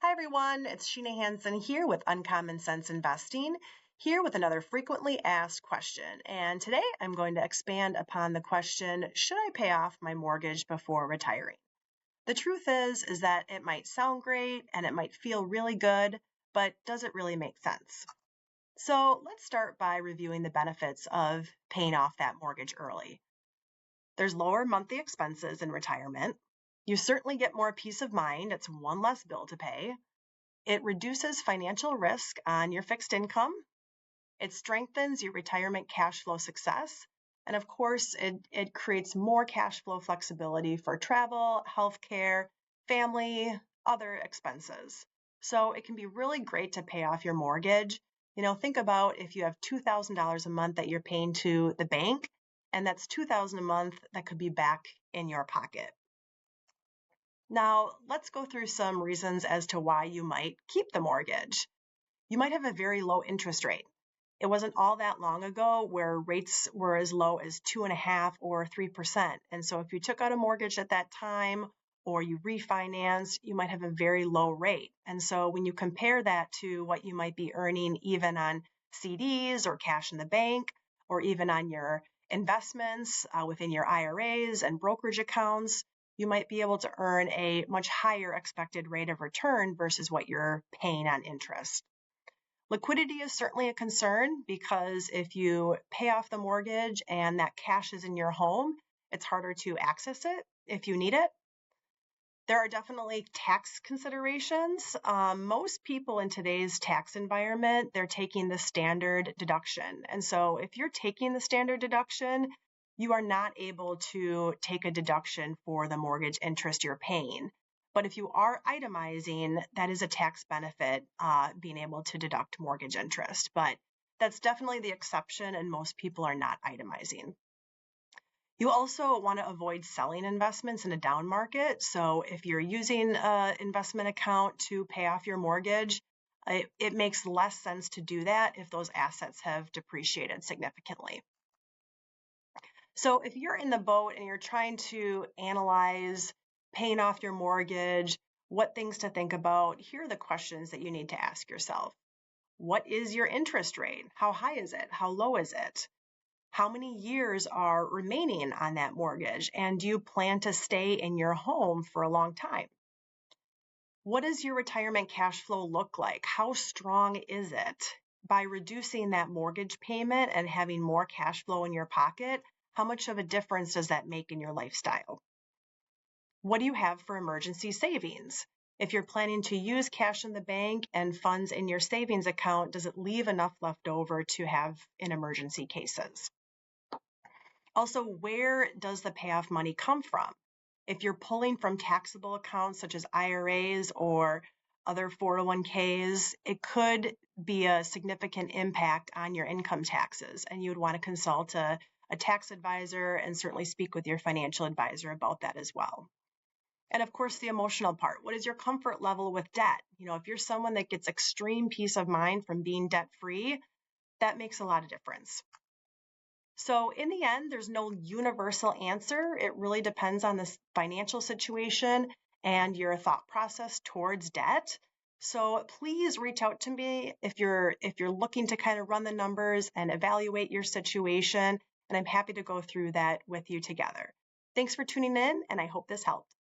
Hi everyone, it's Sheena Hansen here with Uncommon Sense Investing, here with another frequently asked question. And today I'm going to expand upon the question, should I pay off my mortgage before retiring? The truth is that it might sound great and it might feel really good, but does it really make sense? So let's start by reviewing the benefits of paying off that mortgage early. There's lower monthly expenses in retirement. You certainly get more peace of mind. It's one less bill to pay. It reduces financial risk on your fixed income. It strengthens your retirement cash flow success. And of course, it creates more cash flow flexibility for travel, healthcare, family, other expenses. So it can be really great to pay off your mortgage. Think about if you have $2,000 a month that you're paying to the bank, and that's $2,000 a month that could be back in your pocket. Now, let's go through some reasons as to why you might keep the mortgage. You might have a very low interest rate. It wasn't all that long ago where rates were as low as 2.5% or 3%. And so if you took out a mortgage at that time or you refinance, you might have a very low rate. And so when you compare that to what you might be earning even on CDs or cash in the bank, or even on your investments within your IRAs and brokerage accounts, you might be able to earn a much higher expected rate of return versus what you're paying on interest. Liquidity is certainly a concern because if you pay off the mortgage and that cash is in your home, it's harder to access it if you need it. There are definitely tax considerations. Most people in today's tax environment, they're taking the standard deduction. And so if you're taking the standard deduction, you are not able to take a deduction for the mortgage interest you're paying. But if you are itemizing, that is a tax benefit, being able to deduct mortgage interest. But that's definitely the exception, and most people are not itemizing. You also want to avoid selling investments in a down market. So if you're using an investment account to pay off your mortgage, it makes less sense to do that if those assets have depreciated significantly. So if you're in the boat and you're trying to analyze paying off your mortgage, what things to think about, here are the questions that you need to ask yourself. What is your interest rate? How high is it? How low is it? How many years are remaining on that mortgage? And do you plan to stay in your home for a long time? What does your retirement cash flow look like? How strong is it? By reducing that mortgage payment and having more cash flow in your pocket, how much of a difference does that make in your lifestyle? What do you have for emergency savings? If you're planning to use cash in the bank and funds in your savings account, does it leave enough left over to have in emergency cases? Also, where does the payoff money come from? If you're pulling from taxable accounts such as IRAs or other 401ks, it could be a significant impact on your income taxes, and you would want to consult a tax advisor and certainly speak with your financial advisor about that as well. And of course, the emotional part. What is your comfort level with debt? If you're someone that gets extreme peace of mind from being debt-free, that makes a lot of difference. So in the end, there's no universal answer. It really depends on the financial situation and your thought process towards debt. So please reach out to me if you're looking to kind of run the numbers and evaluate your situation, and I'm happy to go through that with you together. Thanks for tuning in, and I hope this helped.